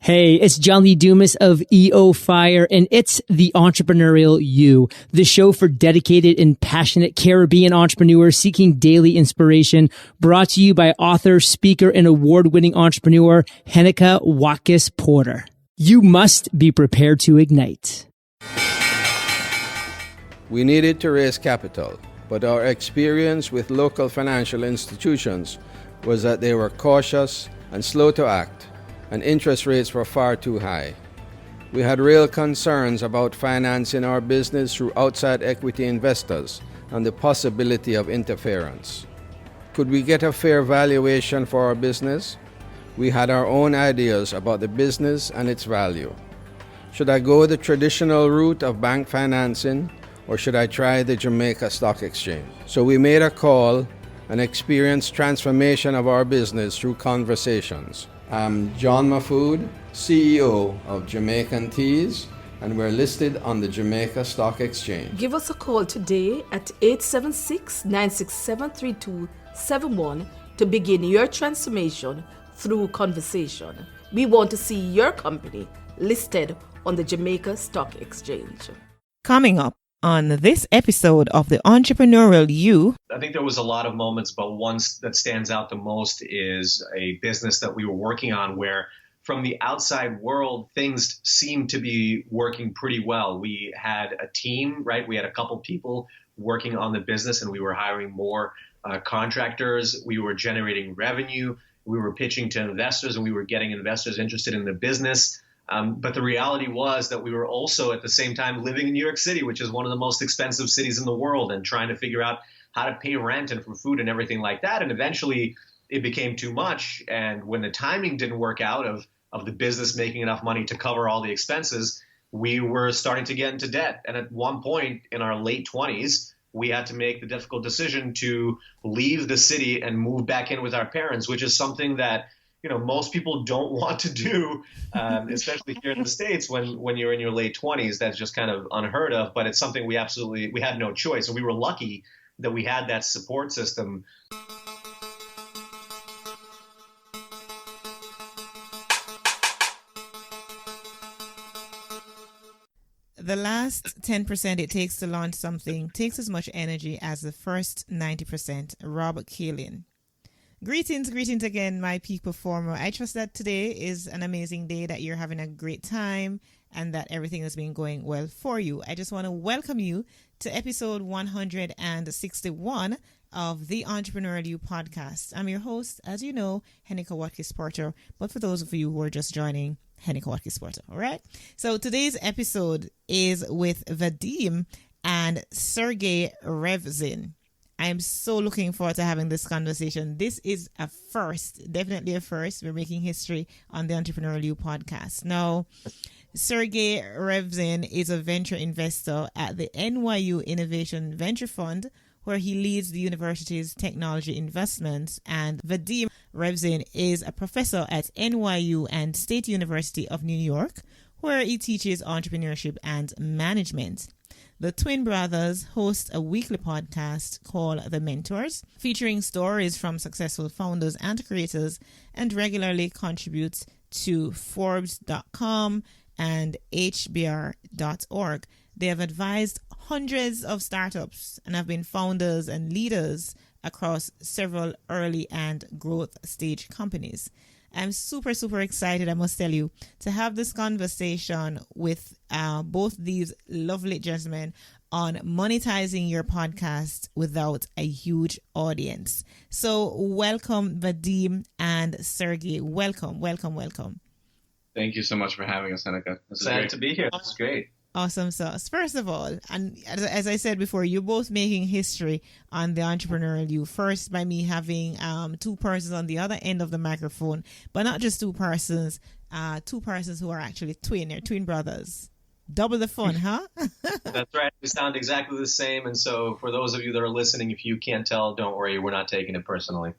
Hey, it's John Lee Dumas of EO Fire, and it's the Entrepreneurial You, the show for dedicated and passionate Caribbean entrepreneurs seeking daily inspiration, brought to you by author, speaker, and award-winning entrepreneur Heneka Watkis-Porter. You must be prepared to ignite. We needed to raise capital, but our experience with local financial institutions was that they were cautious and slow to act, and interest rates were far too high. We had real concerns about financing our business through outside equity investors and the possibility of interference. Could we get a fair valuation for our business? We had our own ideas about the business and its value. Should I go the traditional route of bank financing, or should I try the Jamaica Stock Exchange? So we made a call and experienced transformation of our business through conversations. I'm John Mahfood, CEO of Jamaican Teas, and we're listed on the Jamaica Stock Exchange. Give us a call today at 876-967-3271 to begin your transformation through conversation. We want to see your company listed on the Jamaica Stock Exchange. Coming up on this episode of the Entrepreneurial You. I think there was a lot of moments, but one that stands out the most is a business that we were working on where from the outside world, things seemed to be working pretty well. We had a team, right? We had a couple people working on the business and we were hiring more contractors. We were generating revenue. We were pitching to investors and we were getting investors interested in the business. But the reality was that we were also at the same time living in New York City, which is one of the most expensive cities in the world, and trying to figure out how to pay rent and for food and everything like that. And eventually it became too much. And when the timing didn't work out of the business making enough money to cover all the expenses, we were starting to get into debt. And at one point in our late 20s, we had to make the difficult decision to leave the city and move back in with our parents, which is something that most people don't want to do, especially here in the States when you're in your late 20s. That's just kind of unheard of, but it's something we had no choice. And we were lucky that we had that support system. The last 10% it takes to launch something takes as much energy as the first 90%. Robert Kalin. Greetings again, my peak performer. I trust that today is an amazing day, that you're having a great time, and that everything has been going well for you. I just want to welcome you to episode 161 of the Entrepreneurial You podcast. I'm your host, as you know, Heneka Watkis-Porter, but for those of you who are just joining, Heneka Watkis-Porter, all right? So today's episode is with Vadim and Sergei Revzin. I am so looking forward to having this conversation. This is a first, definitely a first. We're making history on the Entrepreneurial You podcast. Now, Sergei Revzin is a venture investor at the NYU Innovation Venture Fund, where he leads the university's technology investments. And Vadim Revzin is a professor at NYU and State University of New York, where he teaches entrepreneurship and management. The twin brothers host a weekly podcast called The Mentors, featuring stories from successful founders and creators, and regularly contributes to Forbes.com and HBR.org. They have advised hundreds of startups and have been founders and leaders across several early and growth stage companies. I'm super, super excited, I must tell you, to have this conversation with both these lovely gentlemen on monetizing your podcast without a huge audience. So welcome, Vadim and Sergei. Welcome. Thank you so much for having us, Heneka. Excited to be here. This is great. Awesome sauce. First of all, and as I said before, you're both making history on the Entrepreneurial You. First, by me having two persons on the other end of the microphone, but not just two persons who are actually twin. They're twin brothers. Double the fun, huh? That's right. We sound exactly the same. And so for those of you that are listening, if you can't tell, don't worry. We're not taking it personally.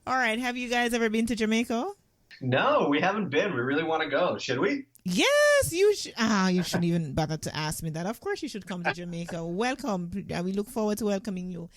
All right. Have you guys ever been to Jamaica? No, we haven't been. We really want to go. Should we? Yes, you should. You shouldn't even bother to ask me that. Of course, you should come to Jamaica. Welcome. We look forward to welcoming you.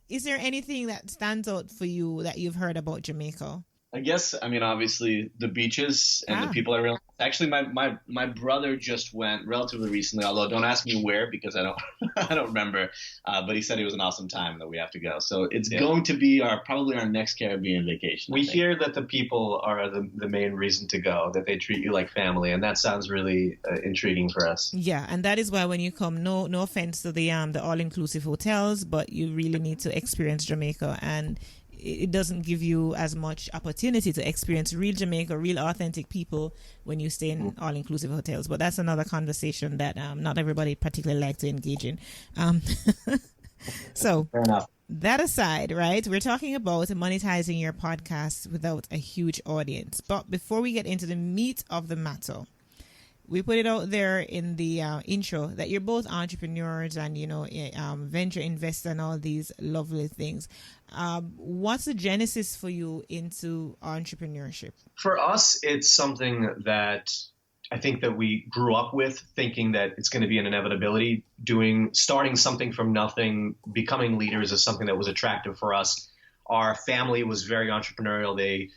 Is there anything that stands out for you that you've heard about Jamaica? I guess, I mean, obviously the beaches and the people I really, actually my brother just went relatively recently, although don't ask me where because I don't, I don't remember. But he said it was an awesome time that we have to go. So it's going to be probably our next Caribbean vacation. We hear that the people are the main reason to go, that they treat you like family. And that sounds really intriguing for us. Yeah. And that is why when you come, no offense to the all-inclusive hotels, but you really need to experience Jamaica, and it doesn't give you as much opportunity to experience real Jamaica, real authentic people when you stay in all-inclusive hotels. But that's another conversation that not everybody particularly likes to engage in. So fair enough. That aside, right, we're talking about monetizing your podcast without a huge audience. But before we get into the meat of the matter, we put it out there in the intro that you're both entrepreneurs and, venture investor and all these lovely things. What's the genesis for you into entrepreneurship? For us, it's something that I think that we grew up with, thinking that it's going to be an inevitability. Starting something from nothing, becoming leaders is something that was attractive for us. Our family was very entrepreneurial.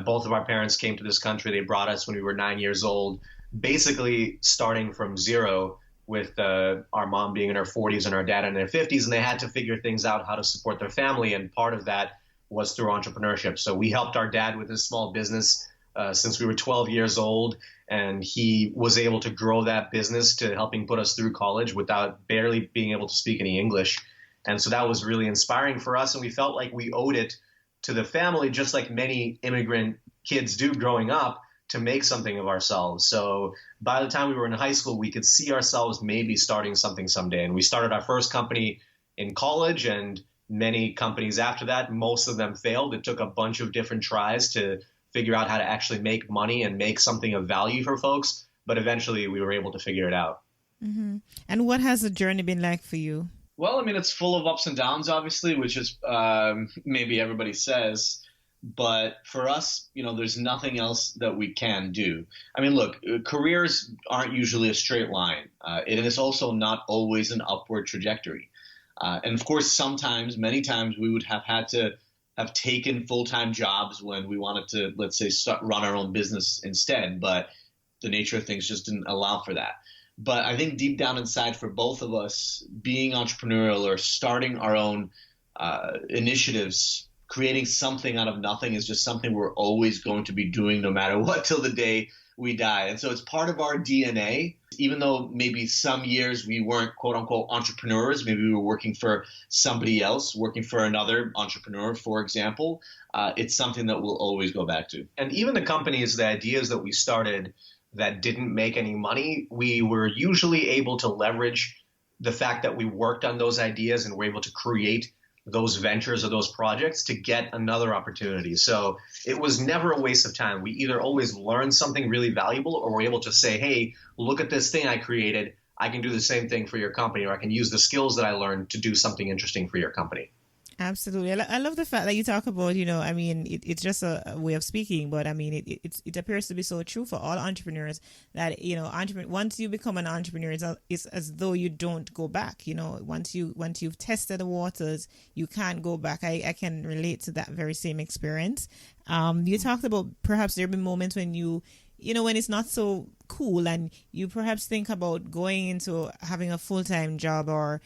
Both of our parents came to this country. They brought us when we were 9 years old, basically starting from zero, with our mom being in her 40s and our dad in their 50s, and they had to figure things out how to support their family, and part of that was through entrepreneurship. So we helped our dad with his small business since we were 12 years old, and he was able to grow that business to helping put us through college without barely being able to speak any English. And so that was really inspiring for us, and we felt like we owed it to the family, just like many immigrant kids do growing up, to make something of ourselves. So by the time we were in high school, we could see ourselves maybe starting something someday. And we started our first company in college, and many companies after that, most of them failed. It took a bunch of different tries to figure out how to actually make money and make something of value for folks. But eventually we were able to figure it out. Mm-hmm. And what has the journey been like for you? Well, I mean, it's full of ups and downs, obviously, which is maybe everybody says. But for us, there's nothing else that we can do. I mean, look, careers aren't usually a straight line. And it's also not always an upward trajectory. And of course, many times we would have had to have taken full-time jobs when we wanted to, let's say, run our own business instead. But the nature of things just didn't allow for that. But I think deep down inside for both of us, being entrepreneurial or starting our own initiatives, creating something out of nothing is just something we're always going to be doing no matter what till the day we die. And so it's part of our DNA, even though maybe some years we weren't quote unquote entrepreneurs, maybe we were working for somebody else, working for another entrepreneur, for example, it's something that we'll always go back to. And even the companies, the ideas that we started that didn't make any money, we were usually able to leverage the fact that we worked on those ideas and were able to create those ventures or those projects to get another opportunity. So it was never a waste of time. We either always learned something really valuable, or were able to say, hey, look at this thing I created. I can do the same thing for your company, or I can use the skills that I learned to do something interesting for your company. Absolutely. I love the fact that you talk about, I mean, it's just a way of speaking, but I mean, it appears to be so true for all entrepreneurs that, once you become an entrepreneur, it's as though you don't go back. Once you've tested the waters, you can't go back. I can relate to that very same experience. You talked about perhaps there have been moments when when it's not so cool and you perhaps think about going into having a full-time job or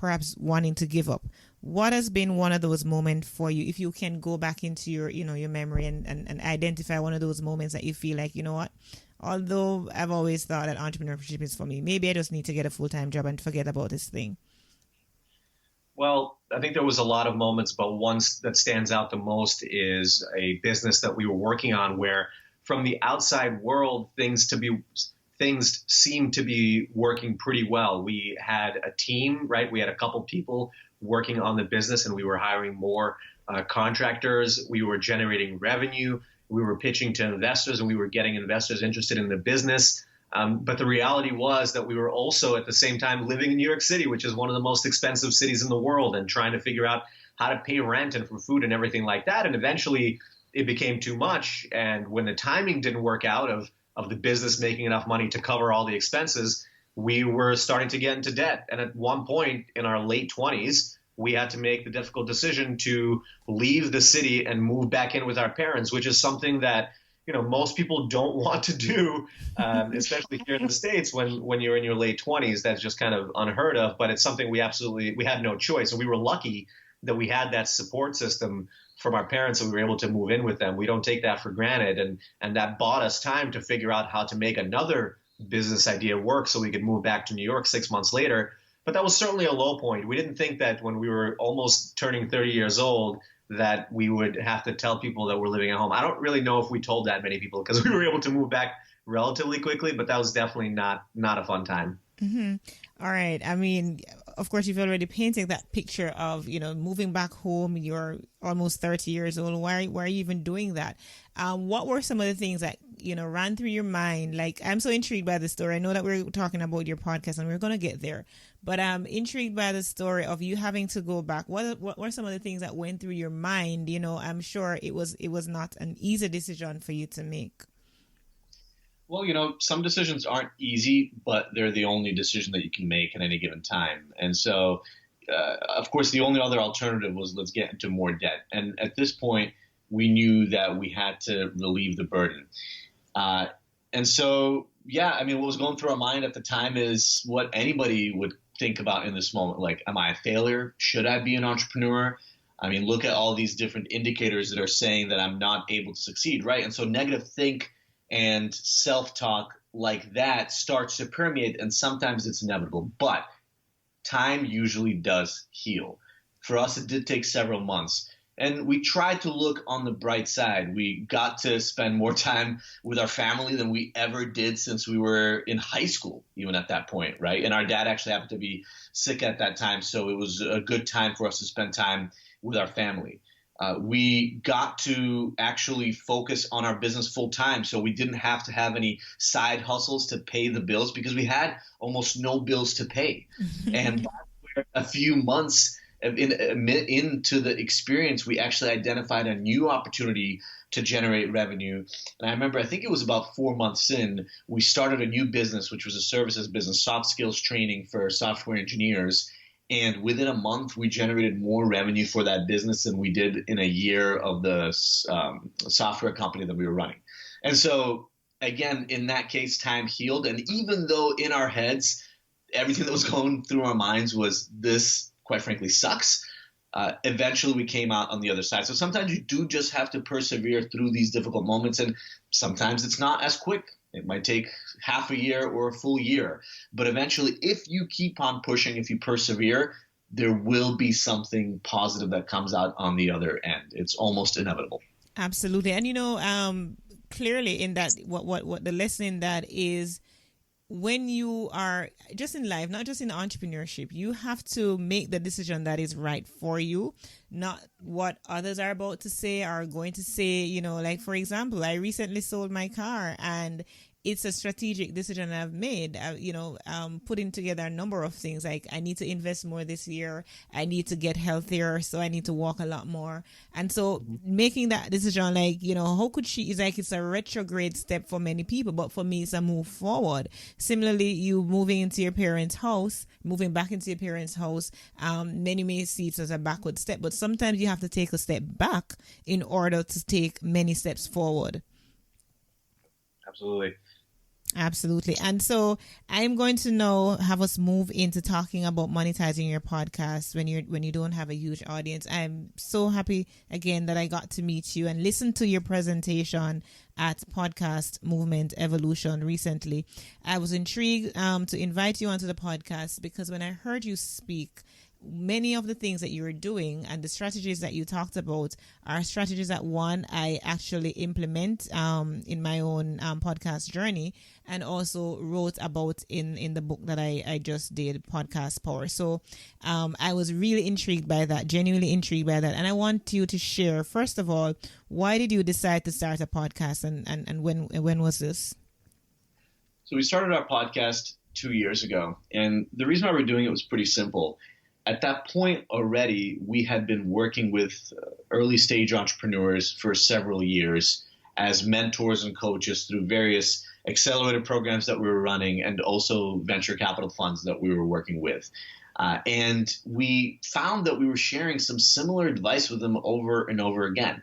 perhaps wanting to give up. What has been one of those moments for you, if you can go back into your memory and identify one of those moments that you feel like, what, although I've always thought that entrepreneurship is for me, maybe I just need to get a full-time job and forget about this thing? Well, I think there was a lot of moments, but one that stands out the most is a business that we were working on where from the outside world, things seemed to be working pretty well. We had a team, right? We had a couple people working on the business, and we were hiring more contractors. We were generating revenue. We were pitching to investors, and we were getting investors interested in the business. But the reality was that we were also at the same time living in New York City, which is one of the most expensive cities in the world, and trying to figure out how to pay rent and for food and everything like that. And eventually it became too much. And when the timing didn't work out of the business making enough money to cover all the expenses, we were starting to get into debt. And at one point in our late 20s, we had to make the difficult decision to leave the city and move back in with our parents, which is something that, most people don't want to do, especially here in the States when you're in your late 20s. That's just kind of unheard of, but it's something we had no choice. And we were lucky that we had that support system from our parents, and we were able to move in with them. We don't take that for granted. And that bought us time to figure out how to make another business idea work so we could move back to New York 6 months later. But that was certainly a low point. We didn't think that when we were almost turning 30 years old that we would have to tell people that we're living at home. I don't really know if we told that many people because we were able to move back relatively quickly, but that was definitely not a fun time. Mm-hmm. All right. I mean, of course, you've already painted that picture of, moving back home. You're almost 30 years old. Why are you even doing that? What were some of the things that, ran through your mind? Like, I'm so intrigued by the story. I know that we're talking about your podcast and we're going to get there, but I'm intrigued by the story of you having to go back. What were some of the things that went through your mind? I'm sure it was not an easy decision for you to make. Well, some decisions aren't easy, but they're the only decision that you can make at any given time. And so, of course, the only other alternative was let's get into more debt. And at this point, we knew that we had to relieve the burden. And so, what was going through our mind at the time is what anybody would think about in this moment. Like, am I a failure? Should I be an entrepreneur? I mean, look at all these different indicators that are saying that I'm not able to succeed, right? And so negative think and self-talk like that starts to permeate, and sometimes it's inevitable. But time usually does heal. For us, it did take several months. And we tried to look on the bright side. We got to spend more time with our family than we ever did since we were in high school, even at that point, right? And our dad actually happened to be sick at that time, so it was a good time for us to spend time with our family. We got to actually focus on our business full time, so we didn't have to have any side hustles to pay the bills because we had almost no bills to pay. And that's where a few months into the experience, we actually identified a new opportunity to generate revenue. And I remember, I think it was about 4 months in, we started a new business, which was a services business, soft skills training for software engineers. And within a month, we generated more revenue for that business than we did in a year of the software company that we were running. And so, again, in that case, time healed. And even though in our heads, everything that was going through our minds was this, quite frankly, sucks, eventually we came out on the other side. So sometimes you do just have to persevere through these difficult moments. And sometimes it's not as quick. It might take half a year or a full year. But eventually, if you keep on pushing, if you persevere, there will be something positive that comes out on the other end. It's almost inevitable. Absolutely. And, clearly in that, what the lesson in that is, when you are just in life, not just in entrepreneurship, you have to make the decision that is right for you, not what others are about to say or are going to say. Like, for example, I recently sold my car, and it's a strategic decision I've made, putting together a number of things. Like, I need to invest more this year. I need to get healthier, so I need to walk a lot more. And so making that decision, like, how could she, is like, it's a retrograde step for many people, but for me, it's a move forward. Similarly, you moving back into your parents' house, many may see it as a backward step, but sometimes you have to take a step back in order to take many steps forward. Absolutely. And so I'm going to now have us move into talking about monetizing your podcast when you don't have a huge audience. I'm so happy again that I got to meet you and listen to your presentation at Podcast Movement Evolution recently. I was intrigued to invite you onto the podcast because when I heard you speak, many of the things that you were doing and the strategies that you talked about are strategies that I actually implement in my own podcast journey, and also wrote about in the book that I just did, Watkis-Porter. So I was really intrigued by that, genuinely intrigued by that. And I want you to share, first of all, why did you decide to start a podcast, and when was this? So we started our podcast 2 years ago. And the reason why we're doing it was pretty simple. At that point already, we had been working with early stage entrepreneurs for several years as mentors and coaches through various accelerator programs that we were running and also venture capital funds that we were working with. And we found that we were sharing some similar advice with them over and over again.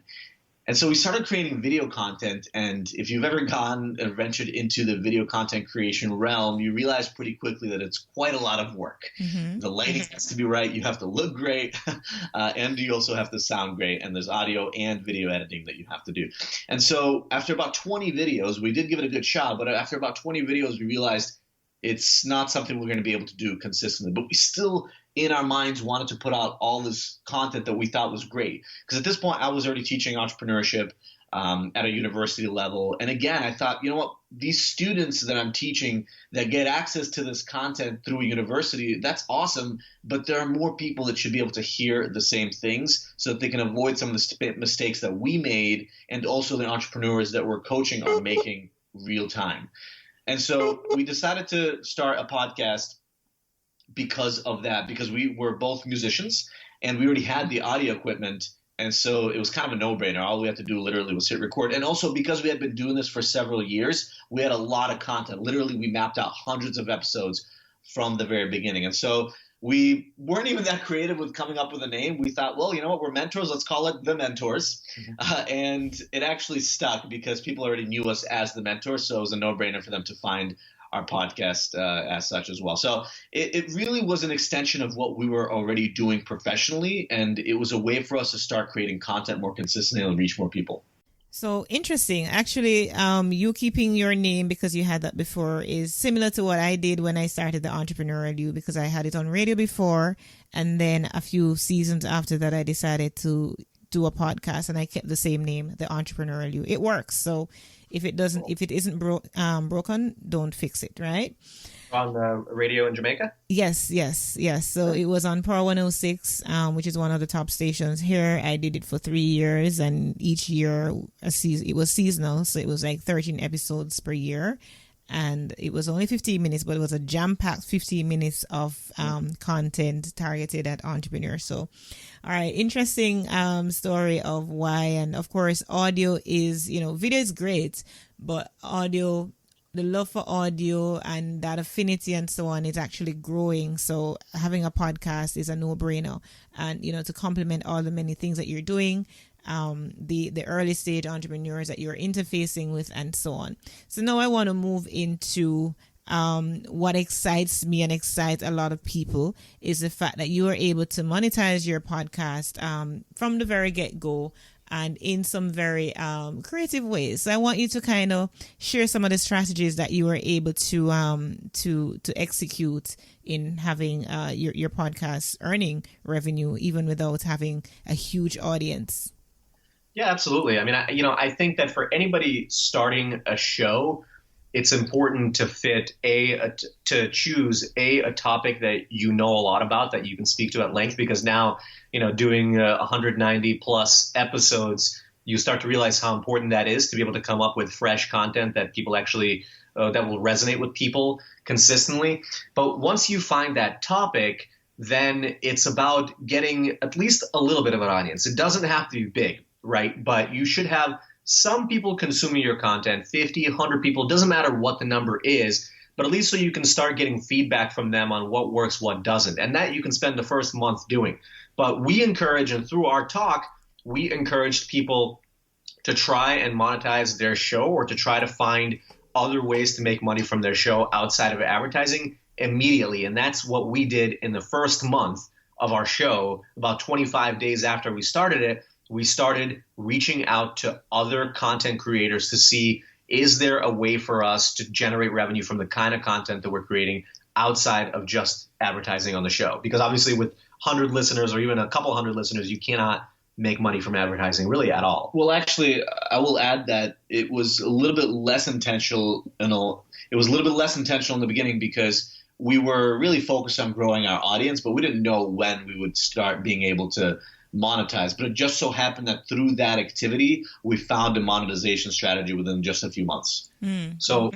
And so we started creating video content. And if you've ever gone and ventured into the video content creation realm, you realize pretty quickly that it's quite a lot of work. Mm-hmm. The lighting has to be right. You have to look great. And you also have to sound great. And there's audio and video editing that you have to do. And so after about 20 videos, we did give it a good shot. But after about 20 videos, we realized it's not something we're going to be able to do consistently. But we still, in our minds, wanted to put out all this content that we thought was great. Because at this point, I was already teaching entrepreneurship at a university level. And again, I thought, you know what, these students that I'm teaching that get access to this content through a university, that's awesome. But there are more people that should be able to hear the same things so that they can avoid some of the mistakes that we made, and also the entrepreneurs that we're coaching are making real time. And so we decided to start a podcast because of that, because we were both musicians and we already had the audio equipment. And so it was kind of a no-brainer. All we had to do literally was hit record. And also because we had been doing this for several years, we had a lot of content. Literally, we mapped out hundreds of episodes from the very beginning. And so we weren't even that creative with coming up with a name. We thought, well, you know what, we're mentors. Let's call it The Mentors. And it actually stuck because people already knew us as The Mentors. So it was a no-brainer for them to find our podcast as such as well. So it really was an extension of what we were already doing professionally. And it was a way for us to start creating content more consistently and reach more people. So interesting. Actually, you keeping your name because you had that before is similar to what I did when I started the Entrepreneurial You, because I had it on radio before. And then a few seasons after that, I decided to do a podcast and I kept the same name, the Entrepreneurial You. It works. So if it isn't broken, don't fix it, right? On the radio in Jamaica? Yes. So it was on Power 106, which is one of the top stations here. I did it for 3 years, and each year it was seasonal, so it was like 13 episodes per year. And it was only 15 minutes, but it was a jam-packed 15 minutes of content targeted at entrepreneurs. So, all right, interesting story of why. And of course, audio is, video is great, but audio, the love for audio and that affinity and so on is actually growing. So having a podcast is a no-brainer. And, to complement all the many things that you're doing, the early stage entrepreneurs that you're interfacing with and so on. So now I want to move into what excites me and excites a lot of people is the fact that you are able to monetize your podcast from the very get-go and in some very creative ways. So I want you to kind of share some of the strategies that you were able to execute in having your podcast earning revenue even without having a huge audience. Yeah, absolutely. I mean, I think that for anybody starting a show, it's important to choose a topic that you know a lot about, that you can speak to at length, because now, doing 190 plus episodes, you start to realize how important that is to be able to come up with fresh content that people actually that will resonate with people consistently. But once you find that topic, then it's about getting at least a little bit of an audience. It doesn't have to be big, right? But you should have some people consuming your content, 50, 100 people, doesn't matter what the number is, but at least so you can start getting feedback from them on what works, what doesn't. And that you can spend the first month doing. But we encourage, and through our talk, we encouraged people to try and monetize their show, or to try to find other ways to make money from their show outside of advertising immediately. And that's what we did in the first month of our show. About 25 days after we started it, we started reaching out to other content creators to see, is there a way for us to generate revenue from the kind of content that we're creating outside of just advertising on the show? Because obviously with 100 listeners or even a couple hundred listeners, you cannot make money from advertising really at all. Well, actually, I will add that it was a little bit less intentional. It was a little bit less intentional in the beginning because we were really focused on growing our audience, but we didn't know when we would start being able to monetize. But it just so happened that through that activity, we found a monetization strategy within just a few months. So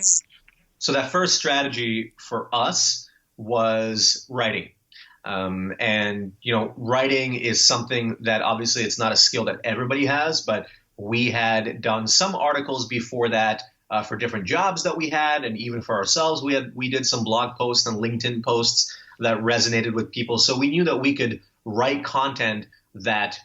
that first strategy for us was writing. And writing is something that obviously it's not a skill that everybody has, but we had done some articles before that for different jobs that we had, and even for ourselves, we did some blog posts and LinkedIn posts that resonated with people. So we knew that we could write content that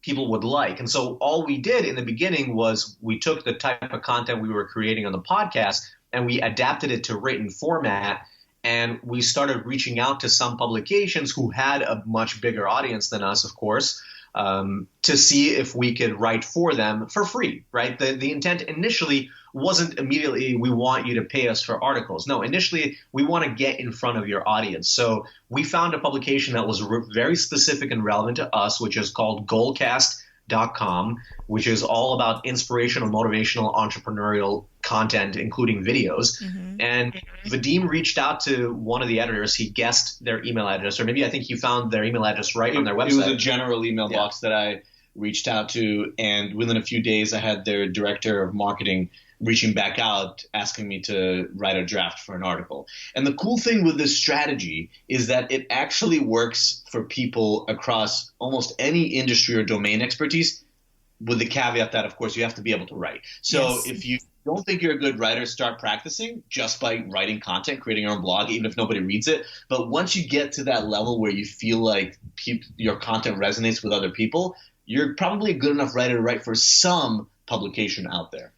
people would like. And so all we did in the beginning was we took the type of content we were creating on the podcast and we adapted it to written format. And we started reaching out to some publications who had a much bigger audience than us, of course, to see if we could write for them for free, right? The intent initially wasn't immediately, we want you to pay us for articles. No, initially, we want to get in front of your audience. So we found a publication that was very specific and relevant to us, which is called Goalcast.com, which is all about inspirational, motivational, entrepreneurial content, including videos. And Vadim reached out to one of the editors. He guessed their email address, or maybe I think he found their email address right on their website. It was a general email box that I reached out to, and within a few days, I had their director of marketing reaching back out, asking me to write a draft for an article. And the cool thing with this strategy is that it actually works for people across almost any industry or domain expertise, with the caveat that, of course, you have to be able to write. So if you don't think you're a good writer, start practicing just by writing content, creating your own blog, even if nobody reads it. But once you get to that level where you feel like your content resonates with other people, you're probably a good enough writer to write for some publication out there.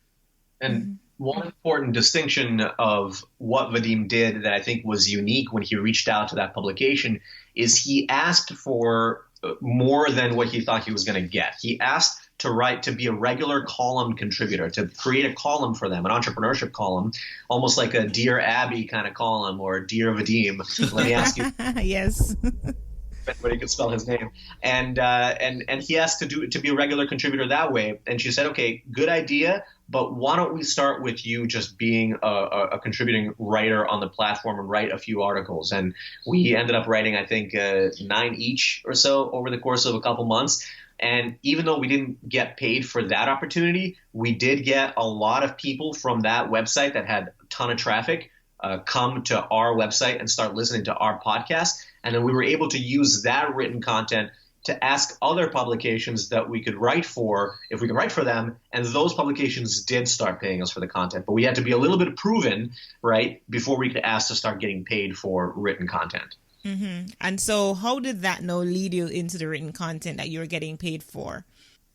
And one important distinction of what Vadim did that I think was unique when he reached out to that publication is he asked for more than what he thought he was going to get. He asked to be a regular column contributor, to create a column for them, an entrepreneurship column, almost like a Dear Abby kind of column or Dear Vadim. Let me ask you. Yes. Everybody could spell his name, and he asked to be a regular contributor that way. And she said, "Okay, good idea, but why don't we start with you just being a contributing writer on the platform and write a few articles?" And we ended up writing, I think, 9 each or so over the course of a couple months. And even though we didn't get paid for that opportunity, we did get a lot of people from that website that had a ton of traffic come to our website and start listening to our podcast. And then we were able to use that written content to ask other publications that we could write for, if we could write for them. And those publications did start paying us for the content. But we had to be a little bit proven, right, before we could ask to start getting paid for written content. And so how did that now lead you into the written content that you were getting paid for?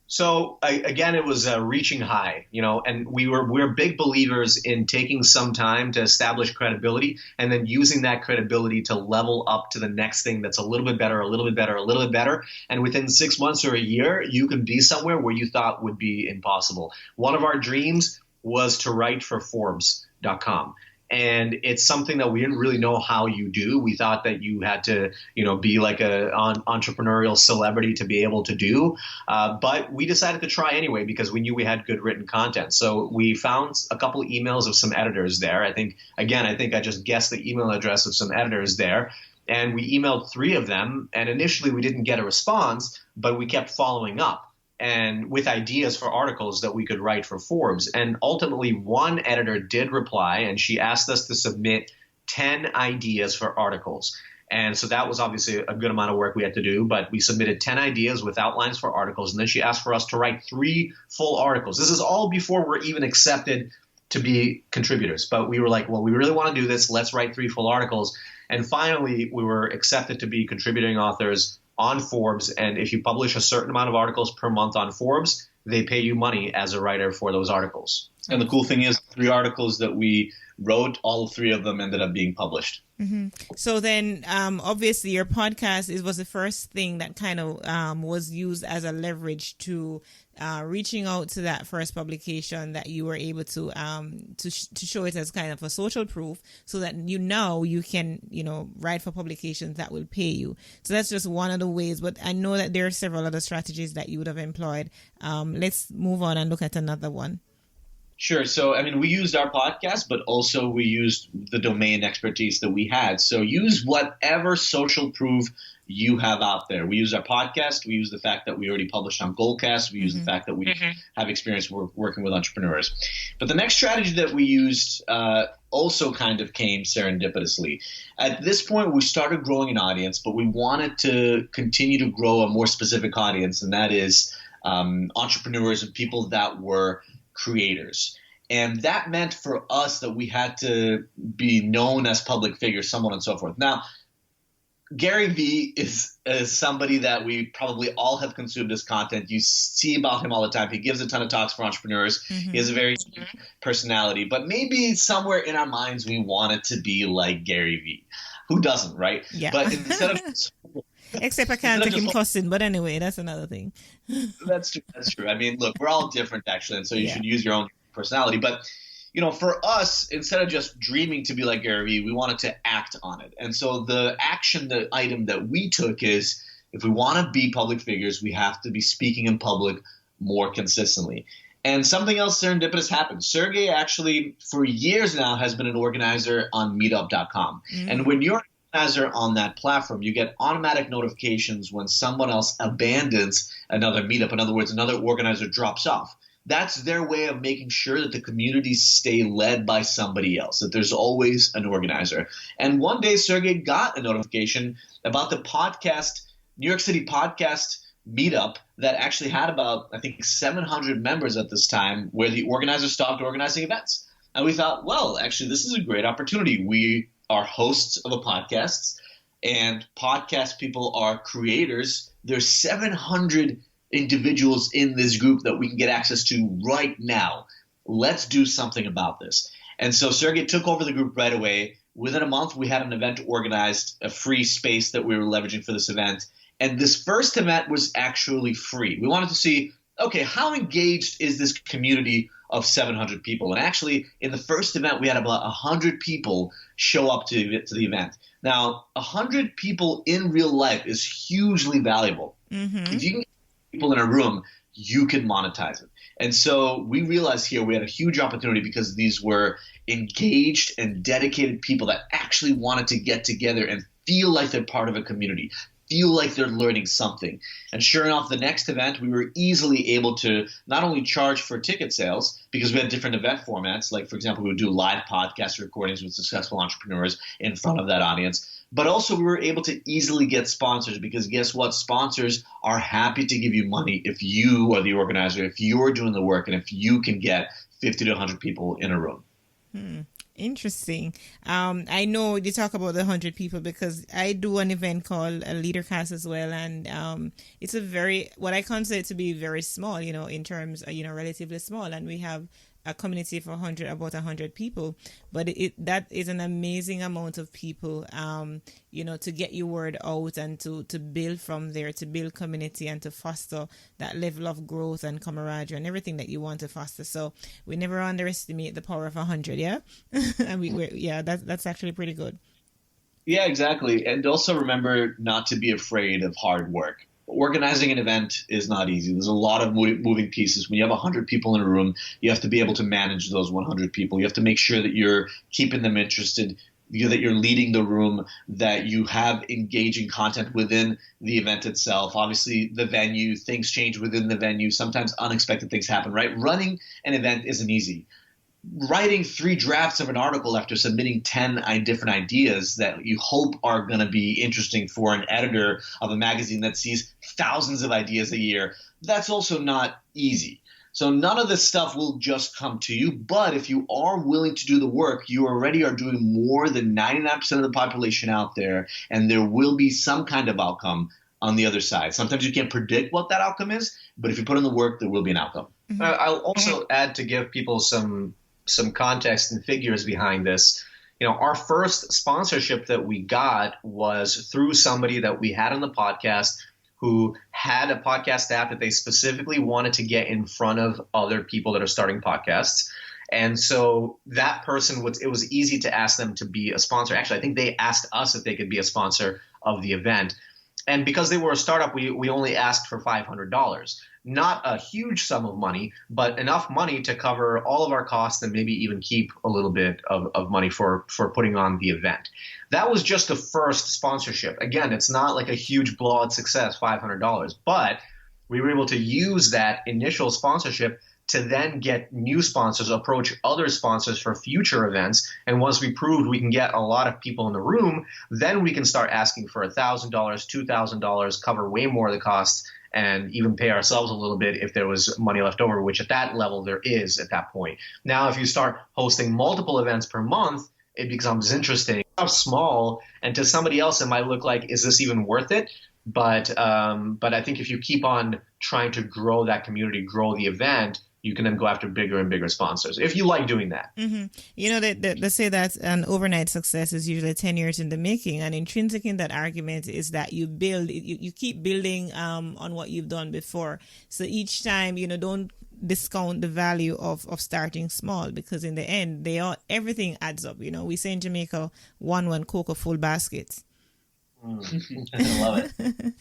So again, it was reaching high, and we're big believers in taking some time to establish credibility and then using that credibility to level up to the next thing that's a little bit better, a little bit better, a little bit better. And within 6 months or a year, you can be somewhere where you thought would be impossible. One of our dreams was to write for Forbes.com. And it's something that we didn't really know how you do. We thought that you had to, be like an entrepreneurial celebrity to be able to do. But we decided to try anyway because we knew we had good written content. So we found a couple of emails of some editors there. I think I just guessed the email address of some editors there. And we emailed 3 of them. And initially we didn't get a response, but we kept following up and with ideas for articles that we could write for Forbes. And ultimately, one editor did reply, and she asked us to submit 10 ideas for articles. And so that was obviously a good amount of work we had to do, but we submitted 10 ideas with outlines for articles. And then she asked for us to write 3 full articles. This is all before we're even accepted to be contributors. But we were like, well, we really want to do this. Let's write 3 full articles. And finally, we were accepted to be contributing authors on Forbes. And if you publish a certain amount of articles per month on Forbes, they pay you money as a writer for those articles. And the cool thing is 3 articles that we wrote, all 3 of them ended up being published. So then obviously your podcast was the first thing that kind of was used as a leverage to reaching out to that first publication that you were able to show it as kind of a social proof so that you can write for publications that will pay you. So that's just one of the ways, but I know that there are several other strategies that you would have employed. Let's move on and look at another one. Sure. So, we used our podcast, but also we used the domain expertise that we had. So use whatever social proof you have out there. We use our podcast. We use the fact that we already published on Goalcast. We use the fact that we have experience working with entrepreneurs. But the next strategy that we used also kind of came serendipitously. At this point, we started growing an audience, but we wanted to continue to grow a more specific audience, and that is entrepreneurs and people that were creators. And that meant for us that we had to be known as public figures, so on and so forth. Now, Gary Vee is somebody that we probably all have consumed his content. You see about him all the time. He gives a ton of talks for entrepreneurs. He has a very unique personality, but maybe somewhere in our minds we want it to be like Gary Vee. Who doesn't, right? Yeah. But instead of except I can't take him cussing, but anyway, that's another thing. That's true. That's true. I mean, look, we're all different actually, and so you should use your own personality. But for us, instead of just dreaming to be like Gary Vee, we wanted to act on it. And so the item that we took is, if we want to be public figures, we have to be speaking in public more consistently. And something else serendipitous happened. Sergei actually, for years now, has been an organizer on meetup.com. And when you're an organizer on that platform, you get automatic notifications when someone else abandons another meetup. In other words, another organizer drops off. That's their way of making sure that the communities stay led by somebody else, that there's always an organizer. And one day, Sergei got a notification about the New York City podcast meetup that actually had about, I think, 700 members at this time, where the organizer stopped organizing events. And we thought, well, actually, this is a great opportunity. We are hosts of a podcast, and podcast people are creators. There's 700 individuals in this group that we can get access to right now. Let's do something about this. And so Sergei took over the group right away. Within a month, we had an event organized, a free space that we were leveraging for this event. And this first event was actually free. We wanted to see, okay, how engaged is this community of 700 people? And actually, in the first event, we had about 100 people show up to the event. Now, 100 people in real life is hugely valuable. If you can get people in a room, you can monetize it. And so we realized here we had a huge opportunity, because these were engaged and dedicated people that actually wanted to get together and feel like they're part of a community, feel like they're learning something. And sure enough, the next event, we were easily able to not only charge for ticket sales, because we had different event formats. Like, for example, we would do live podcast recordings with successful entrepreneurs in front of that audience. But also we were able to easily get sponsors, because guess what? Sponsors are happy to give you money if you are the organizer, if you're doing the work, and if you can get 50 to 100 people in a room. Interesting. I know you talk about the 100 people, because I do an event called a Leader Cast as well. And it's what I consider to be very small, in terms, relatively small. And we have a community of about 100 people, but that is an amazing amount of people, to get your word out and to build from there, to build community and to foster that level of growth and camaraderie and everything that you want to foster. So we never underestimate the power of 100. Yeah. And that's actually pretty good. Yeah, exactly. And also remember not to be afraid of hard work. Organizing an event is not easy. There's a lot of moving pieces. When you have 100 people in a room, you have to be able to manage those 100 people. You have to make sure that you're keeping them interested, that you're leading the room, that you have engaging content within the event itself. Obviously, the venue, things change within the venue. Sometimes unexpected things happen, right? Running an event isn't easy. Writing 3 drafts of an article after submitting 10 different ideas that you hope are going to be interesting for an editor of a magazine that sees thousands of ideas a year, that's also not easy. So none of this stuff will just come to you, but if you are willing to do the work, you already are doing more than 99% of the population out there, and there will be some kind of outcome on the other side. Sometimes you can't predict what that outcome is, but if you put in the work, there will be an outcome. I'll also add, to give people some context and figures behind this. Our first sponsorship that we got was through somebody that we had on the podcast who had a podcast app that they specifically wanted to get in front of other people that are starting podcasts. And so that person, it was easy to ask them to be a sponsor. Actually, I think they asked us if they could be a sponsor of the event. And because they were a startup, we only asked for $500. Not a huge sum of money, but enough money to cover all of our costs and maybe even keep a little bit of money for putting on the event. That was just the first sponsorship. Again, it's not like a huge blowout success, $500, but we were able to use that initial sponsorship to then get new sponsors, approach other sponsors for future events. And once we proved we can get a lot of people in the room, then we can start asking for $1,000, $2,000, cover way more of the costs, and even pay ourselves a little bit if there was money left over, which at that level there is at that point. Now, if you start hosting multiple events per month, it becomes interesting. How small, and to somebody else it might look like, is this even worth it? But I think if you keep on trying to grow that community, grow the event, you can then go after bigger and bigger sponsors if you like doing that. Mm-hmm. You know, they say that an overnight success is usually 10 years in the making. And intrinsic in that argument is that you keep building on what you've done before. So each time, you know, don't discount the value of starting small, because in the end, everything adds up. You know, we say in Jamaica, one Coke, a full basket. I love it.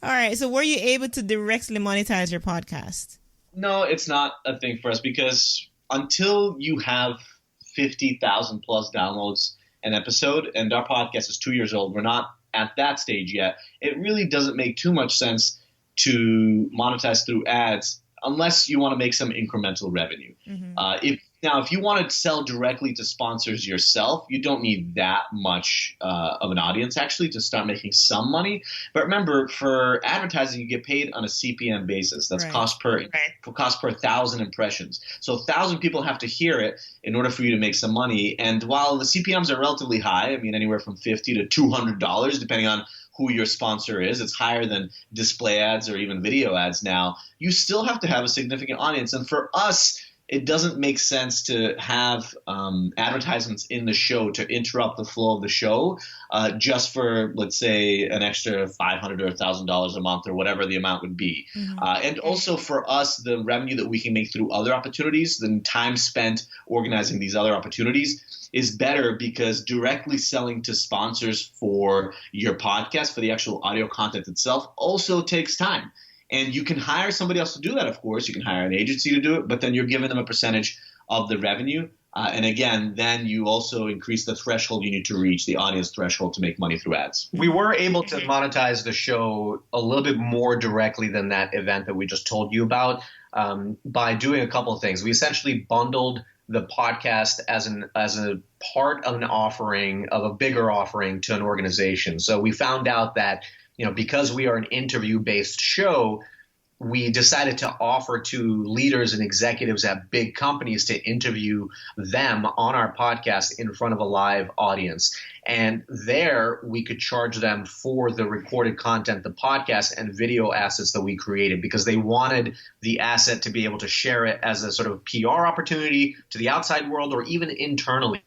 All right. So were you able to directly monetize your podcast? No, it's not a thing for us, because until you have 50,000 plus downloads an episode, and our podcast is 2 years old, we're not at that stage yet, it really doesn't make too much sense to monetize through ads unless you want to make some incremental revenue. Mm-hmm. If you want to sell directly to sponsors yourself, you don't need that much of an audience actually to start making some money. But remember, for advertising, you get paid on a CPM basis. That's cost per 1,000 impressions. So 1,000 people have to hear it in order for you to make some money. And while the CPMs are relatively high, I mean anywhere from $50 to $200 depending on who your sponsor is, it's higher than display ads or even video ads now, you still have to have a significant audience. And for us, it doesn't make sense to have advertisements in the show to interrupt the flow of the show just for, let's say, an extra $500 or $1,000 a month or whatever the amount would be. Mm-hmm. And also for us, the revenue that we can make through other opportunities, the time spent organizing these other opportunities, is better, because directly selling to sponsors for your podcast, for the actual audio content itself, also takes time. And you can hire somebody else to do that, of course. You can hire an agency to do it, but then you're giving them a percentage of the revenue. And again, then you also increase the threshold you need to reach, the audience threshold, to make money through ads. We were able to monetize the show a little bit more directly than that event that we just told you about by doing a couple of things. We essentially bundled the podcast as a part of an offering, of a bigger offering to an organization. So we found out that, you know, because we are an interview-based show, we decided to offer to leaders and executives at big companies to interview them on our podcast in front of a live audience. And there we could charge them for the recorded content, the podcast and video assets that we created, because they wanted the asset to be able to share it as a sort of PR opportunity to the outside world or even internally.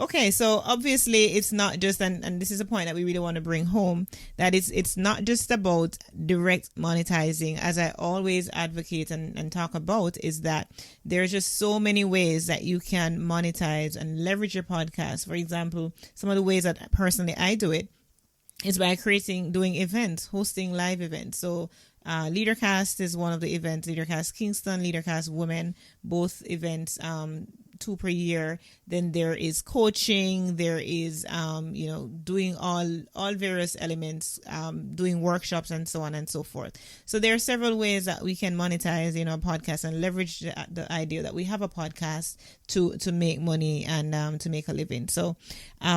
Okay, so obviously it's not just, and this is a point that we really want to bring home, that it's not just about direct monetizing. As I always advocate and talk about, is that there's just so many ways that you can monetize and leverage your podcast. For example, some of the ways that personally I do it is by doing events, hosting live events. So LeaderCast is one of the events, LeaderCast Kingston, LeaderCast Women, both events, 2 per year. Then there is coaching, there is doing all various elements, doing workshops and so on and so forth. So there are several ways that we can monetize a podcast and leverage the idea that we have a podcast to make money and to make a living. So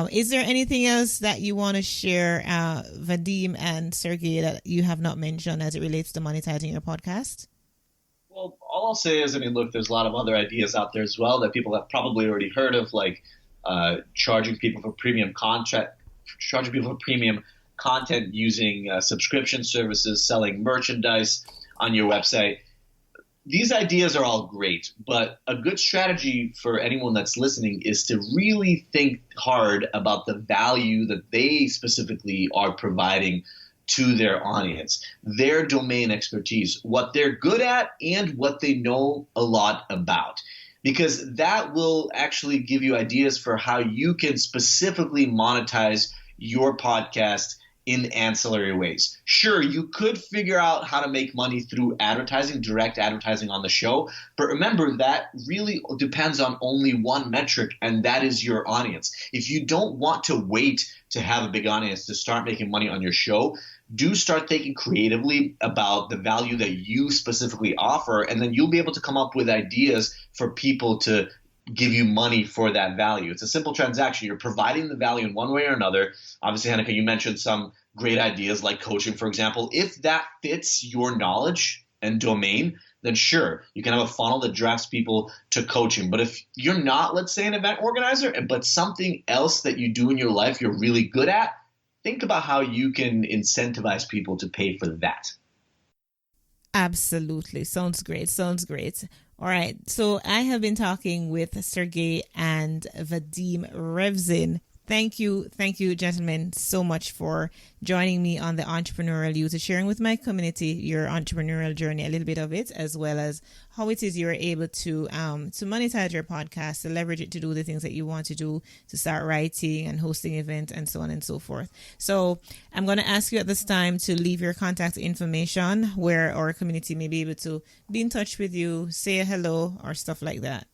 is there anything else that you want to share, Vadim and Sergei, that you have not mentioned as it relates to monetizing your podcast? Well, all I'll say is, look, there's a lot of other ideas out there as well that people have probably already heard of, like charging people for premium content using subscription services, selling merchandise on your website. These ideas are all great, but a good strategy for anyone that's listening is to really think hard about the value that they specifically are providing to their audience, their domain expertise, what they're good at, and what they know a lot about. Because that will actually give you ideas for how you can specifically monetize your podcast in ancillary ways. Sure, you could figure out how to make money through advertising, direct advertising on the show, but remember that really depends on only one metric, and that is your audience. If you don't want to wait to have a big audience to start making money on your show, do start thinking creatively about the value that you specifically offer, and then you'll be able to come up with ideas for people to give you money for that value. It's a simple transaction. You're providing the value in one way or another. Obviously, Heneka, you mentioned some great ideas like coaching, for example. If that fits your knowledge and domain, then sure, you can have a funnel that drives people to coaching. But if you're not, let's say, an event organizer, but something else that you do in your life you're really good at, think about how you can incentivize people to pay for that. Absolutely. Sounds great. Sounds great. All right. So I have been talking with Sergei and Vadim Revzin. Thank you, gentlemen, so much for joining me on the Entrepreneurial You, to sharing with my community your entrepreneurial journey, a little bit of it, as well as how it is you're able to monetize your podcast, to leverage it to do the things that you want to do, to start writing and hosting events and so on and so forth. So I'm going to ask you at this time to leave your contact information where our community may be able to be in touch with you, say a hello or stuff like that.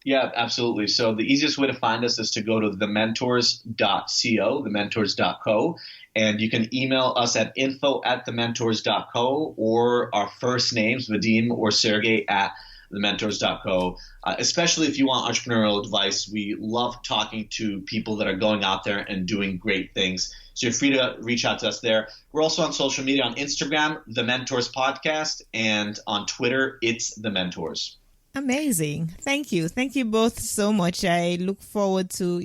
Yeah, absolutely. So the easiest way to find us is to go to thementors.co, thementors.co, and you can email us at info@thementors.co, or our first names, Vadim or Sergei, at thementors.co. Especially if you want entrepreneurial advice, we love talking to people that are going out there and doing great things. So you're free to reach out to us there. We're also on social media, on Instagram, The Mentors Podcast, and on Twitter, it's The Mentors. Amazing. Thank you. Thank you both so much. I look forward to,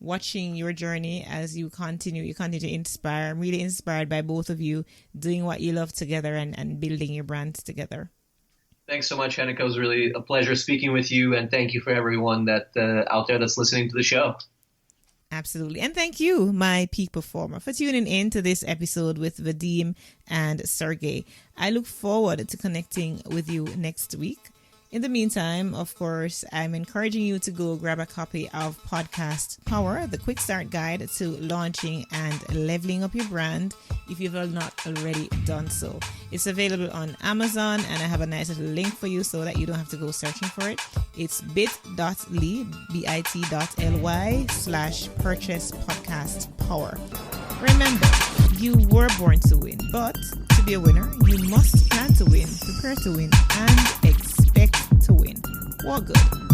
watching your journey as you continue to inspire. I'm really inspired by both of you doing what you love together and building your brands together. Thanks so much, Heneka. It was really a pleasure speaking with you, and thank you for everyone that out there that's listening to the show. Absolutely. And thank you, my peak performer, for tuning in to this episode with Vadim and Sergei. I look forward to connecting with you next week. In the meantime, of course, I'm encouraging you to go grab a copy of Podcast Power, the quick start guide to launching and leveling up your brand, if you've not already done so. It's available on Amazon, and I have a nice little link for you so that you don't have to go searching for it. It's bit.ly, bit.ly/purchase podcast power. Remember, you were born to win, but to be a winner, you must plan to win, prepare to win, and expect to win. Walk good.